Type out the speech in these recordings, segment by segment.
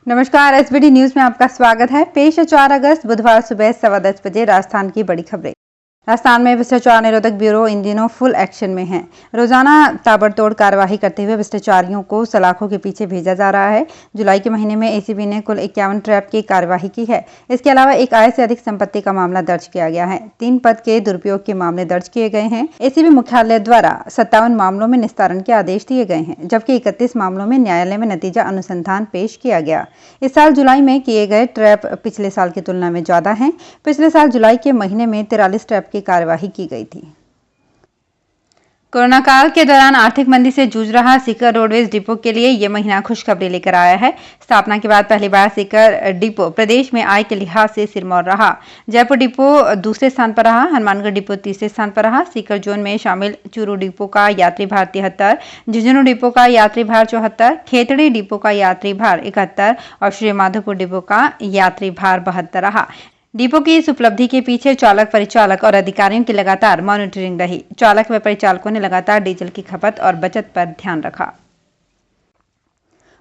नमस्कार, SBD news में आपका स्वागत है। पेश है 4 अगस्त बुधवार सुबह 10:15 बजे राजस्थान की बड़ी खबरें। राजस्थान में भ्रष्टाचार निरोधक ब्यूरो इन दिनों फुल एक्शन में है। रोजाना ताबड़तोड़ कार्रवाई करते हुए भ्रष्टाचारियों को सलाखों के पीछे भेजा जा रहा है। जुलाई के महीने में एसीबी ने कुल 51 ट्रैप की कार्यवाही की है। इसके अलावा एक आय से अधिक संपत्ति का मामला दर्ज किया गया है। 3 पद के दुरुपयोग के मामले दर्ज किए गए हैं। एसीबी मुख्यालय द्वारा 57 मामलों में निस्तारण के आदेश दिए गए हैं, जबकि 31 मामलों में न्यायालय में नतीजा अनुसंधान पेश किया गया। इस साल जुलाई में किए गए ट्रैप पिछले साल की तुलना में ज्यादा हैं। पिछले साल जुलाई के महीने में 43 ट्रैप की कार्यवाही की गई थी। कोरोना काल के दौरान आर्थिक मंदी से जूझ रहा सीकर रोडवेज डिपो के लिए यह महीना खुशखबरी लेकर आया है। स्थापना के बाद पहली बार सीकर डिपो प्रदेश में आय के लिहाज से सिरमौर रहा। जयपुर डिपो दूसरे स्थान पर रहा। हनुमानगढ़ डिपो तीसरे स्थान पर रहा। सीकर जोन में शामिल चूरू डिपो का यात्री भार 73, झुंझुनू डिपो का यात्री भार 74, खेतड़ी डिपो का यात्री भार 71 और श्री माधोपुर डिपो का यात्री भार 72 रहा। डिपो की इस उपलब्धि के पीछे चालक, परिचालक और अधिकारियों की लगातार मॉनिटरिंग रही। चालक व परिचालकों ने लगातार डीजल की खपत और बचत पर ध्यान रखा।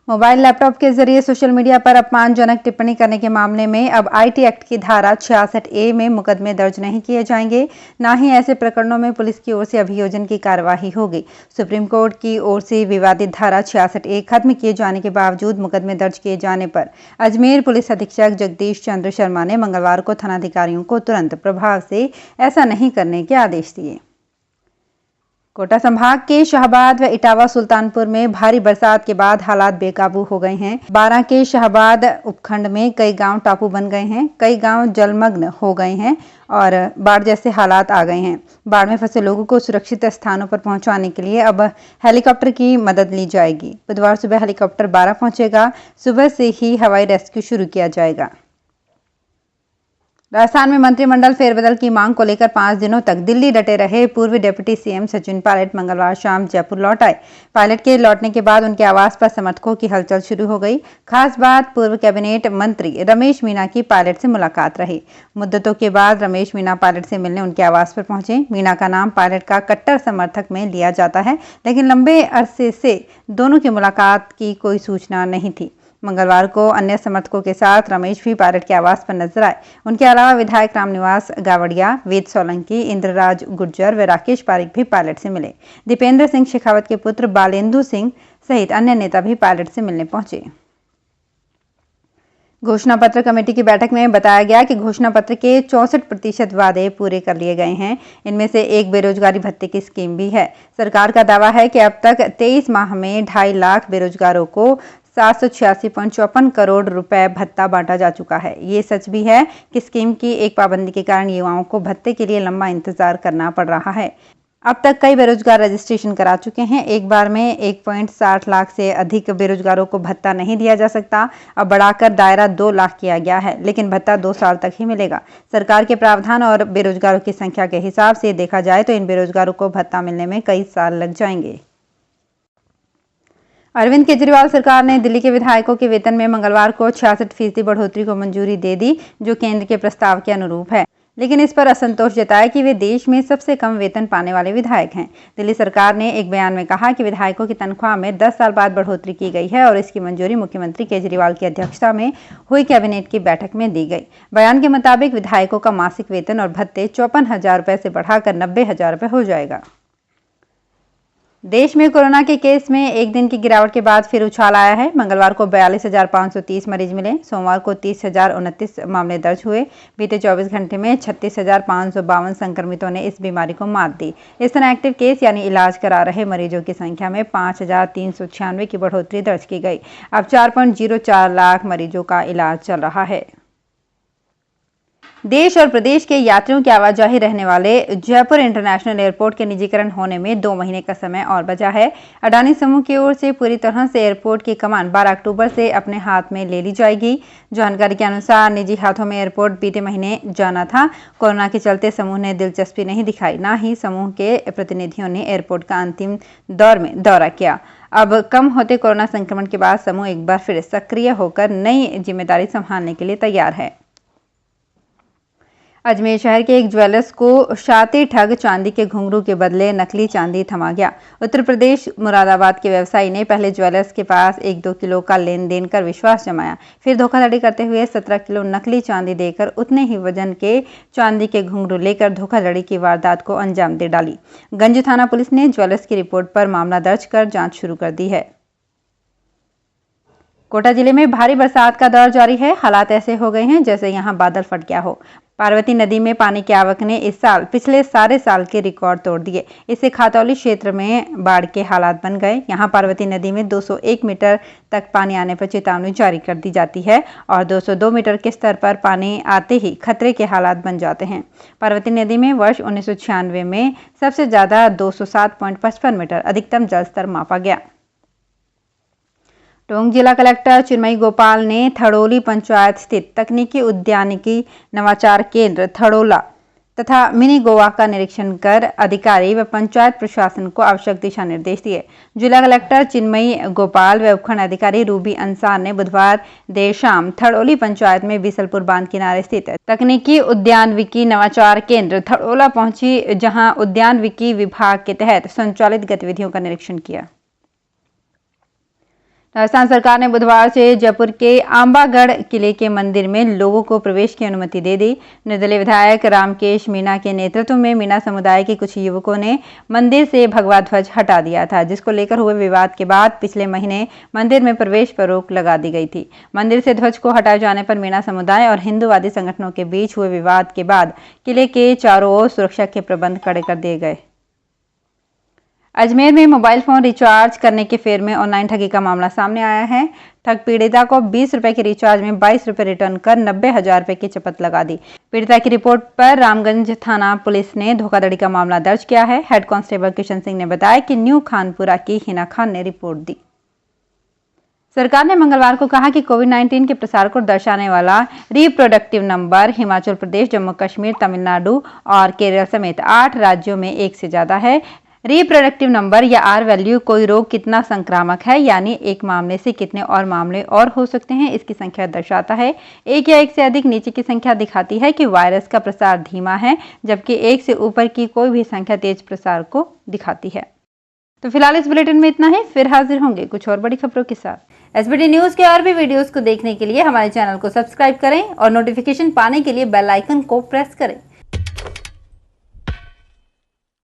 मोबाइल लैपटॉप के जरिए सोशल मीडिया पर अपमानजनक टिप्पणी करने के मामले में अब आईटी एक्ट की धारा 66A में मुकदमे दर्ज नहीं किए जाएंगे। न ही ऐसे प्रकरणों में पुलिस की ओर से अभियोजन की कार्यवाही होगी। सुप्रीम कोर्ट की ओर से विवादित धारा 66A खत्म किए जाने के बावजूद मुकदमे दर्ज किए जाने पर अजमेर पुलिस अधीक्षक जगदीश चंद्र शर्मा ने मंगलवार को थानाधिकारियों को तुरंत प्रभाव से ऐसा नहीं करने के आदेश दिए। कोटा संभाग के शाहबाद व इटावा सुल्तानपुर में भारी बरसात के बाद हालात बेकाबू हो गए हैं। 12 के शाहबाद उपखंड में कई गांव टापू बन गए हैं। कई गांव जलमग्न हो गए हैं और बाढ़ जैसे हालात आ गए हैं। बाढ़ में फंसे लोगों को सुरक्षित स्थानों पर पहुंचाने के लिए अब हेलीकॉप्टर की मदद ली जाएगी। बुधवार सुबह हेलीकॉप्टर 12 पहुंचेगा। सुबह से ही हवाई रेस्क्यू शुरू किया जाएगा। राजस्थान में मंत्रिमंडल फेरबदल की मांग को लेकर 5 दिनों तक दिल्ली डटे रहे पूर्व डिप्टी सीएम सचिन पायलट मंगलवार शाम जयपुर लौट आए। पायलट के लौटने के बाद उनके आवास पर समर्थकों की हलचल शुरू हो गई। खास बात, पूर्व कैबिनेट मंत्री रमेश मीणा की पायलट से मुलाकात रही। मुद्दतों के बाद रमेश मीणा पायलट से मिलने उनके आवास पर पहुंचे। मीणा का नाम पायलट का कट्टर समर्थक में लिया जाता है, लेकिन लंबे अरसे से दोनों की मुलाकात की कोई सूचना नहीं थी। मंगलवार को अन्य समर्थकों के साथ रमेश भी पायलट के आवास पर नजर आए। उनके अलावा विधायक रामनिवास गावड़िया, वेद सोलंकी, इंद्रराज गुर्जर व राकेश पारिक भी पायलट से मिले। दीपेंद्र सिंह शेखावत के पुत्र बालेंदु सिंह सहित अन्य नेता भी पायलट से मिलने पहुंचे। घोषणा पत्र कमेटी की बैठक में बताया गया कि घोषणा पत्र के 64% वादे पूरे कर लिए गए हैं। इनमें से एक बेरोजगारी भत्ते की स्कीम भी है। सरकार का दावा है कि अब तक 23 माह में 2.5 लाख बेरोजगारों को 786.54 करोड़ रुपए भत्ता बांटा जा चुका है। ये सच भी है कि स्कीम की एक पाबंदी के कारण युवाओं को भत्ते के लिए लंबा इंतजार करना पड़ रहा है। अब तक कई बेरोजगार रजिस्ट्रेशन करा चुके हैं। एक बार में 1.60 लाख से अधिक बेरोजगारों को भत्ता नहीं दिया जा सकता। अब बढ़ाकर दायरा 2 लाख किया गया है, लेकिन भत्ता 2 साल तक ही मिलेगा। सरकार के प्रावधान और बेरोजगारों की संख्या के हिसाब से देखा जाए तो इन बेरोजगारों को भत्ता मिलने में कई साल लग जाएंगे। अरविंद केजरीवाल सरकार ने दिल्ली के विधायकों के वेतन में मंगलवार को 66% बढ़ोतरी को मंजूरी दे दी, जो केंद्र के प्रस्ताव के अनुरूप है, लेकिन इस पर असंतोष जताया कि वे देश में सबसे कम वेतन पाने वाले विधायक हैं। दिल्ली सरकार ने एक बयान में कहा कि विधायकों की तनख्वाह में 10 साल बाद बढ़ोतरी की गई है और इसकी मंजूरी मुख्यमंत्री केजरीवाल की अध्यक्षता में हुई कैबिनेट की बैठक में दी गई। बयान के मुताबिक विधायकों का मासिक वेतन और भत्ते 54,000 रुपए से बढ़ाकर 90,000 रुपए हो जाएगा। देश में कोरोना के केस में एक दिन की गिरावट के बाद फिर उछाल आया है। मंगलवार को 42,530 मरीज मिले। सोमवार को 30,029 मामले दर्ज हुए। बीते 24 घंटे में 36,552 संक्रमितों ने इस बीमारी को मात दी। इस तरह एक्टिव केस यानी इलाज करा रहे मरीजों की संख्या में 5,396 की बढ़ोतरी दर्ज की गई। अब 4.04 लाख मरीजों का इलाज चल रहा है। देश और प्रदेश के यात्रियों की आवाजाही रहने वाले जयपुर इंटरनेशनल एयरपोर्ट के निजीकरण होने में 2 महीने का समय और बचा है। अडानी समूह की ओर से पूरी तरह से एयरपोर्ट की कमान 12 अक्टूबर से अपने हाथ में ले ली जाएगी। जानकारी के अनुसार निजी हाथों में एयरपोर्ट बीते महीने जाना था। कोरोना के चलते समूह ने दिलचस्पी नहीं दिखाई, न ही समूह के प्रतिनिधियों ने एयरपोर्ट का अंतिम दौर में दौरा किया। अब कम होते कोरोना संक्रमण के बाद समूह एक बार फिर सक्रिय होकर नई जिम्मेदारी संभालने के लिए तैयार है। अजमेर शहर के एक ज्वेलर्स को शातिर ठग चांदी के घुंघरू के बदले नकली चांदी थमा गया। उत्तर प्रदेश मुरादाबाद के व्यवसायी ने पहले ज्वेलर्स के पास 1-2 किलो का लेन देन कर विश्वास जमाया, फिर धोखाधड़ी करते हुए 17 किलो नकली चांदी देकर उतने ही वजन के चांदी के घुंघरू लेकर धोखाधड़ी की वारदात को अंजाम दे डाली। गंज थाना पुलिस ने ज्वेलर्स की रिपोर्ट पर मामला दर्ज कर जाँच शुरू कर दी है। कोटा जिले में भारी बरसात का दौर जारी है। हालात ऐसे हो गए हैं जैसे यहां बादल फट गया हो। पार्वती नदी में पानी की आवक ने इस साल पिछले सारे साल के रिकॉर्ड तोड़ दिए। इससे खातौली क्षेत्र में बाढ़ के हालात बन गए। यहां पार्वती नदी में 201 मीटर तक पानी आने पर चेतावनी जारी कर दी जाती है और 202 मीटर के स्तर पर पानी आते ही खतरे के हालात बन जाते हैं। पार्वती नदी में वर्ष 1996 में सबसे ज्यादा 207.55 मीटर अधिकतम जलस्तर मापा गया। टोंक जिला कलेक्टर चिन्मयी गोपाल ने थड़ोली पंचायत स्थित तकनीकी उद्यानिकी नवाचार केंद्र थड़ोला तथा मिनी गोवा का निरीक्षण कर अधिकारी व पंचायत प्रशासन को आवश्यक दिशा निर्देश दिए। जिला कलेक्टर चिन्मयी गोपाल व उपखंड अधिकारी रूबी अंसार ने बुधवार देर शाम थड़ोली पंचायत में बीसलपुर बांध किनारे स्थित तकनीकी उद्यानिकी नवाचार केंद्र थड़ोला पहुंची, जहां उद्यानिकी विभाग के तहत संचालित गतिविधियों का निरीक्षण किया। राजस्थान सरकार ने बुधवार से जयपुर के आंबागढ़ किले के मंदिर में लोगों को प्रवेश की अनुमति दे दी। निर्दलीय विधायक रामकेश मीणा के नेतृत्व में मीणा समुदाय के कुछ युवकों ने मंदिर से भगवा ध्वज हटा दिया था, जिसको लेकर हुए विवाद के बाद पिछले महीने मंदिर में प्रवेश पर रोक लगा दी गई थी। मंदिर से ध्वज को हटाए जाने पर मीणा समुदाय और हिंदूवादी संगठनों के बीच हुए विवाद के बाद किले के चारों ओर सुरक्षा के प्रबंध कड़े कर दिए गए। अजमेर में मोबाइल फोन रिचार्ज करने के फेर में ऑनलाइन ठगी का मामला सामने आया है। ठग पीड़िता को 20 रुपए के रिचार्ज में 22 रुपए रिटर्न कर 90,000 रुपए की चपत लगा दी। पीड़िता की रिपोर्ट पर रामगंज थाना पुलिस ने धोखाधड़ी का मामला दर्ज किया है। हेड कांस्टेबल किशन सिंह ने बताया कि न्यू खानपुरा की हिना खान ने रिपोर्ट दी। सरकार ने मंगलवार को कहा कि कोविड-19 के प्रसार को दर्शाने वाला रिप्रोडक्टिव नंबर हिमाचल प्रदेश, जम्मू कश्मीर, तमिलनाडु और केरल समेत 8 राज्यों में एक से ज्यादा है। रिप्रोडक्टिव नंबर या आर वैल्यू कोई रोग कितना संक्रामक है, यानी एक मामले से कितने और मामले और हो सकते हैं, इसकी संख्या दर्शाता है। एक या एक से अधिक नीचे की संख्या दिखाती है कि वायरस का प्रसार धीमा है, जबकि एक से ऊपर की कोई भी संख्या तेज प्रसार को दिखाती है। तो फिलहाल इस बुलेटिन में इतना ही। फिर हाजिर होंगे कुछ और बड़ी खबरों के साथ। एसबीटी न्यूज के और भी वीडियोस को देखने के लिए हमारे चैनल को सब्सक्राइब करें और नोटिफिकेशन पाने के लिए बेल आइकन को प्रेस करें।